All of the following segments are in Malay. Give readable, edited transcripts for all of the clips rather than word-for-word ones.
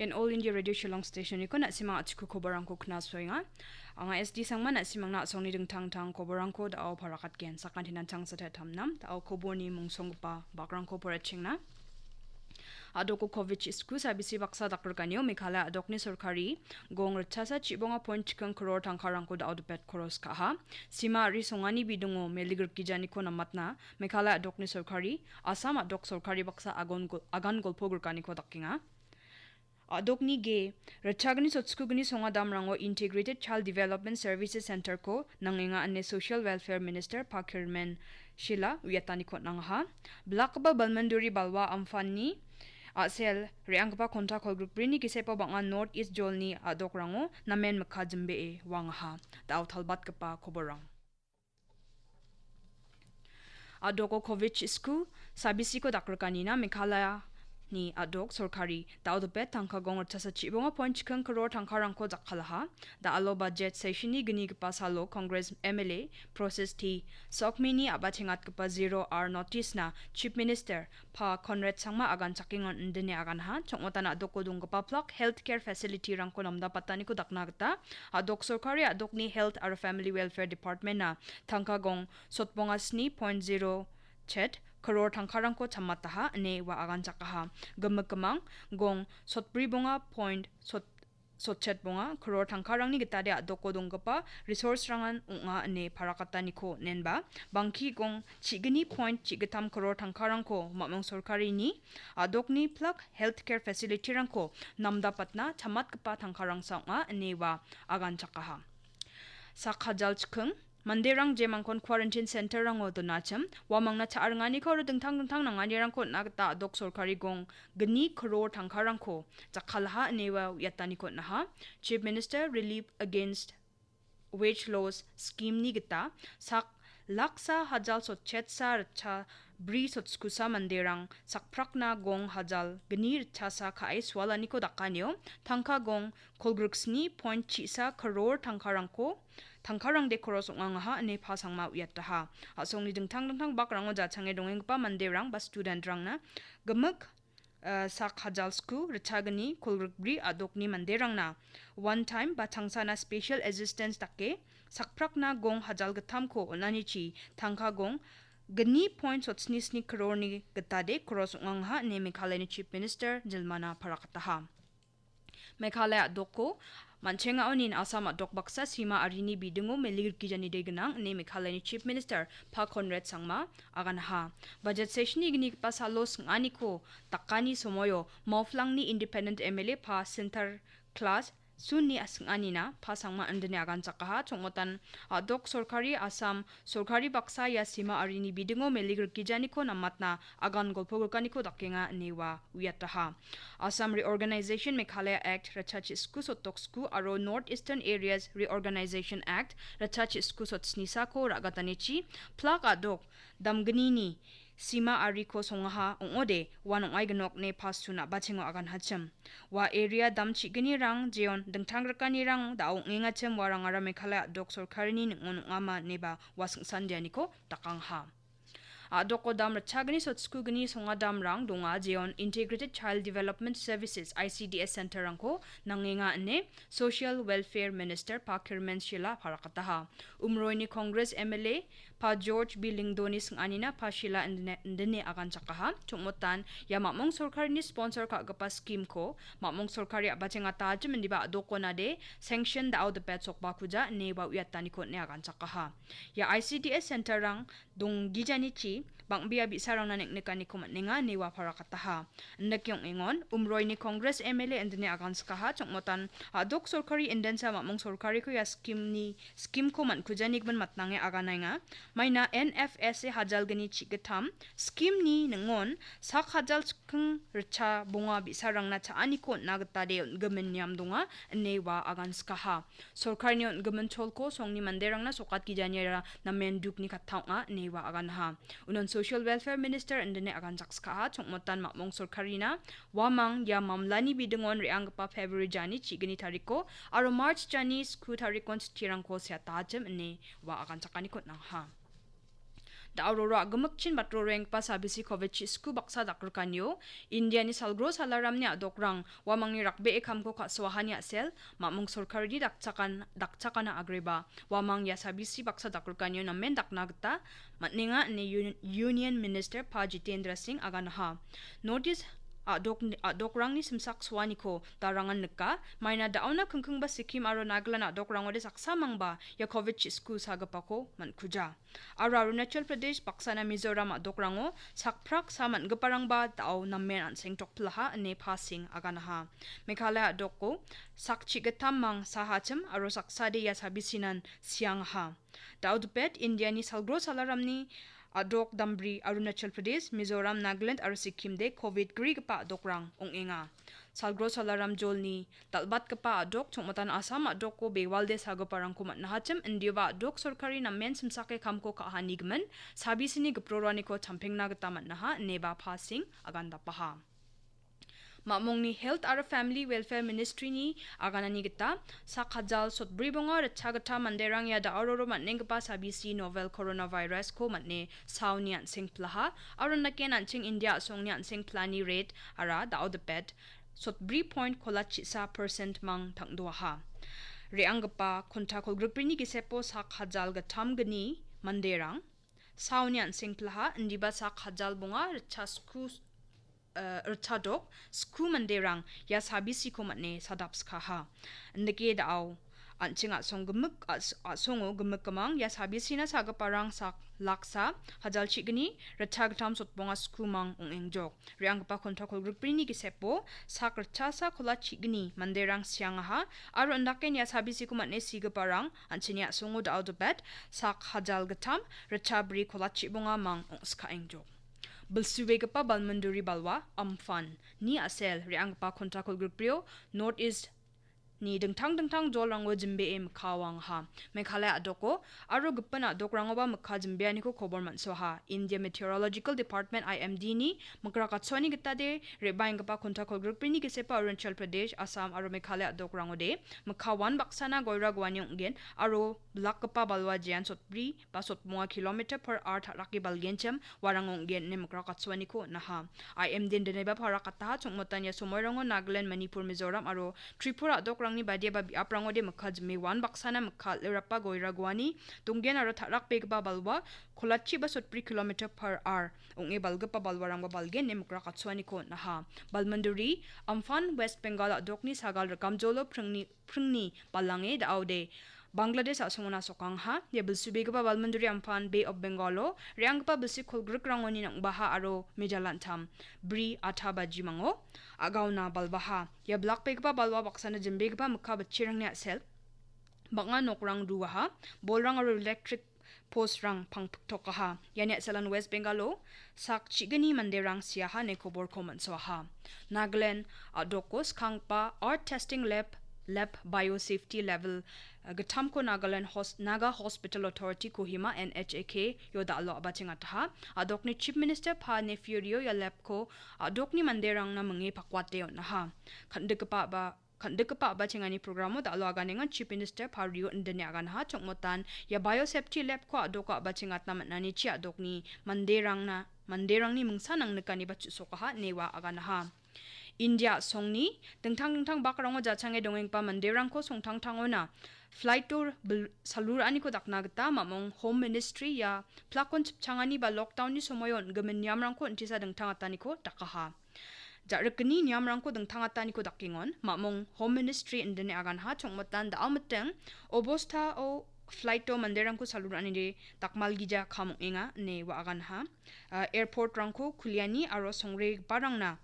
in All India Radio Shillong Station iko na simang atku kobarang ko knas soinga anga SD sangman na simang na songni ding tang kobarang ko dao parakat gen sakan hinan tang sa thamnam dao koboni mungsong pa bakrang ko paraching na adoko covid isku sabisi baksa dakar kanyo Meghalaya adokni sarkari gong rachasa chibonga point chikang crore tangkarang ko dao pet koros kaha sima ri songani bidungo meligur kijani ko namatna Meghalaya adokni sarkari Assam adok sarkari baksa agan golpogur kani ko dakinga adokni ge rachagni sotskugni songa damrango Integrated Child Development Services Center ko nanginga ane Social Welfare Minister Pakirman Sheila uyatani ko nangha Blakba Balmanduri Balwa Amfani Asel Reangpa Konta Call Group Rini Kisepa Banga North East Jolni adokrango namen makajembe e wangha daw talbat kapa koborang adoko covid isku sabisi ko dakar kanina Meghalaya ni adok sorkari daw bet tangka gong chasa chibonga point chikang crore tangkarang ko jakhalaha da alo budget sessioni gni gpa salo Congress MLA process thi sokmini abachingat gpa 0R notice na Chief Minister pa Conrad Sangma agan chakingon ndene agan ha chongotana adoko dung gpa plak healthcare facility rang ko namda patani ko dakna gta adok sorkari adok ni Health or Family Welfare Department na tangka gong sotbonga sni 0.0 chet crore tangkarang ko chamataha ne wa agan chakaha gamagkamang gong sotpri bonga point sotchet bonga crore tangkarang ni gitade adoko dongkapa resource rangan unga ne parakatani ko nenba bangki gong chigni point chigatam crore tangkarang ko mamong sarkari ni adokni plak healthcare facility rang ko namda patna chamat kapa tangkarang sanga ne wa agan chakaha sakhajal chkhung Manderang jemangkon quarantine center rang odonacham wamangna charngani ko dingtang nangani rang ko nagta dok sarkari gong gni crore tangkarang ko jakhalha newa yatani ko naha Chief Minister Relief Against Wage Loss scheme ni gita sak laksa hajal sotchetsa racha bri sotskusa manderang sakprakna gong hajal gni rachasa khai swalani ko dakanyo tangka gong kolgruksni point chisa crore tangkarang ko tangkarang de koros ongangha ne phasangma uyataha asongni dingtang bakrango jachange dongengpa manderang ba student rangna gemuk sak hajalsku richagani kolgrukbri adokni manderangna one time ba changsana special assistance take sakprakna gong hajal gatham ko onanichi tangka gong gni point sotsnisni crore gatade koros ongangha ne Meghalaya Chief Minister Jilmana Parakataha Meghalaya doko Manchenga onin Assam dok baksa sima arini bidungo melir kijani degnang ne Meghalaya Chief Minister Pa Conrad Sangma aganha budget session igni pasalos ngani ko takani somoyo moflangni independent MLA pa center class sunni asngani na pasangma andene agan chakaha chongotan adok sarkari Assam sarkari baksa ya sima arini bidungo melir kijani ko namatna agan golpogurkani ko dakenga newa uyataha Assam Reorganization Meghalaya Act rachach isku sotoksku aro Northeastern Areas Reorganization Act rachach isku sotsnisa ko ragatanichi plak adok damgnini sima ari ko songaha ongode wanong ai gnok ne pasuna bachingo agan hacham wa area damchi gni rang jeon dengtang rakani rang daung ngenga chem warang ara Meghalaya dok sarkari ni ngonungama neba wasang sandiani ko takangha adoko dam rachagni sotskugni songa dam rang donga jeon Integrated Child Development Services ICDS Center rangko nangenga ne Social Welfare Minister Pakirman Sheila Parakataha umroini Congress MLA pa George Billingdoni anina pa Sheila ndene agan chakaha chungmotan ya mamong sarkari ni sponsor ka gapa scheme ko mamong sarkari abachenga tajim ndiba adoko na de sanction da out the pet sokba kuja ne ba uyatani ko ne agan chakaha ya ICDS Center rang dong gijanichi bangbia bisarang na neknikani ko matninga newa parakataha ndakyong ingon umroy ni Congress MLA andene agan skaha chongmotan adok sarkari indensa mamong sarkari ko ya scheme ko man kujanig ban matnange aganainga maina NFSA hajal gani chigatam scheme ni nengon sak hajal skung richa bunga bisarang na chaani ko nagta de gamen nyam dunga newa agan skaha sarkari ni gamen cholko songni manderang na sokat kijanyera na menduk ni kathaunga newa agan ha unon Social Welfare Minister andene agan jakska chongmotan mamong sarkari na wamang ya mamlani bidungon reangpa February jani chigini tariko aro March jani sku tarikon tirangko sia tajem ne wa agan chakani ko nang ha da aurora gemukchin batroreng pa sabisi covid chisku baksa dakrkanyo India ni salgro salaram ni adokrang wamangni rakbe ekam ko khaswahani asel mamung sorkari di dakchakana agreba wamang ya sabisi baksa dakrkanyo namen daknagta matninga ni Union Minister Pa Jitendra Singh aganaha notice adokrang ni simsak swaniko tarangan neka maina dauna kengkeng ba Sikkim aro Nagaland adokrang ode saksamang ba ya covid chisku sagapako mankuja aro Arunachal Pradesh paksana Mizoram adokrango sakprak saman geparang ba dau namen anseng tokplaha ne passing aganaha Meghalaya adoko sakchi getamang sahacham aro saksade ya sabisinan siangha daudpet India ni salgro salaramni adok dambri Arunachal Pradesh Mizoram Nagaland aro Sikkim de covid gri pa adokrang ongenga salgro salaram jolni talbat kapa adok chongmatan Assam adok ko bewalde sagoparang ko matnahacham indiwa adok sorkari na men simsake kamko kahanigman sabisini geprorani ko champengna gataman naha neba passing aganda paha Mamong ni Health aro Family Welfare Ministry ni aganani gita sakhajal sotbri bonga rachagata manderang ya da auroro matneng pa sabisi novel coronavirus ko matne saunian singplaha aro naken anching India songnian singplani rate ara da odpet sotbri point kolachi sa % mang tangduha reanggapa kontakol grupini gisepo sakhajal gatam gani manderang saunian singplaha ndiba sakhajal bonga rachasku Rchadok sku manderang ya sabisi ko matne sadaps kaha ndeke daw anchinga song gemuk songo gemuk kamang ya sabisi na saga parang sak laksa hajal chigni rachagtam sotbonga sku mang ongengjok riang pa kontakol grupini gisepo sak rachasa kola chigni manderang siangaha aro ndaken ya sabisi ko matne siga parang anchinya songo daw dobet sak hajal gatam rachabri kola chibonga mang ongska engjok Belsuwegapa Balmanduri Balwa Amfan ni asel riangpa kontakol gruprio North East ni dengtang jolrango jimbe e mkawang ha Meghalaya adoko aro gupana adokrango ba mkha jimbe ani ko khobor manso ha India Meteorological Department IMD ni mkrakatsoni gitade rebaing gapa kontakol grupini gisepa Arunachal Pradesh Assam aro Meghalaya adokrango de mkhawan baksana goira gwanyong gen aro blakapa balwa jian sotbri ba sotmonga kilometer per hour tharaki balgencham warangong gen ne mkrakatsoni ko naha IMD deneba parakata chongmotanya somoyrango Nagaland Manipur Mizoram aro Tripura adokrango ni badia babi aprangode makhaj me wan baksana makhal lerapa goira gwani tunggen aro tharak pegba balwa kholachi ba sotpri kilometer per hour onge balgapa balwarang ba balgen ne mukra katswani ko naha Balmanduri Amfan West Bengal adokni sagal rakam jolo prungni balange daude Bangladesh asongona sokangha ye bilsubegaba Balmanduri Amfan Bay of Bengalo reangpa bilsi kholgruk rangoni nang baha aro mejalantam bri athabaji mango agauna balbaha ye blackpegba balwa baksana jimbegba mukha bachirangnya sel banga nokrang ruwaha bolrang aro electric post rang pangtokaha yani salan West Bengalo sak chigani manderang siaha ne kobor koman soha Nagaland adokos kangpa art testing lab biosafety level gatamko Nagaland Naga Hospital Authority Kohima NHAK yoda alo abachinga taha adokni Chief Minister Pa Nefurio ya lab ko adokni manderang na mangi pakwate on ha khandekpa ba chingani programo da alo aganenga Chief Minister Pa Rio ndene agan ha chongmotan ya biosafety lab ko adoka ba chingat na manani chi adokni manderang ni mungsa nang nekani ba chusoka ha newa agan ha India songni dengtang bakarango jachange dongengpa manderangko songtangtangona flight tour salur ani ko dakna gata mamong home ministry ya plakon changani ba lockdown ni somoyon gemen nyamrangko intisa dengtang atani ko takaha jarekni nyamrangko dengtang atani ko dakingon mamong home ministry indene agan ha chongmotan da ameteng obosta o flight to manderang ko salur ani de takmal gija khamong enga ne wa agan ha airport rangko khuliani aro songre parangna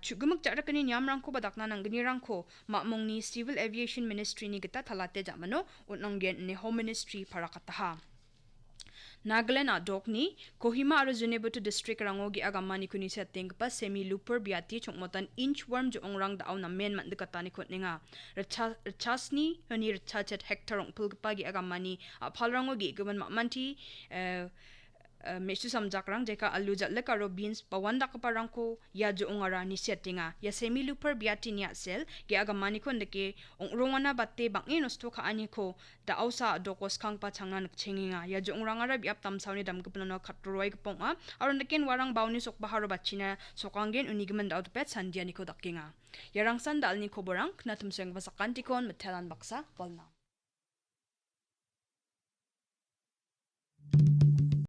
chugumuk jarakani nyamrang ko badakna nangni rangko mamongni civil aviation ministry ni gita thalate jamano unanggen ne home ministry parakata ha Nagaland adokni Kohima aro Zunheboto district rangogi agamani kuni setting pa semi looper biati chongmotan inchworm jo ongrang daw na men man dekatani khotninga rachasni hani rachachet hectare ongpulgpa gi agamani aphalrangogi gaban manti mesu samjakrang jeka alu jatle karo beans pawanda kaparang ko ya jo ongara ni settinga ya semi luper biati ni sel ge agamani ko ndeke ongrongana batte bangi nosto ka ani ko da ausa dokos kang pa changna nakchenginga ya jo ongrangara biap tamsauni damgupna khatroi gponga aro ndeken warang bauni sok baharo bachina sokanggen unigmen da pet sandiani ko dakinga yarang san dalni koborang knatum seng basakantikon metelan baksa bolna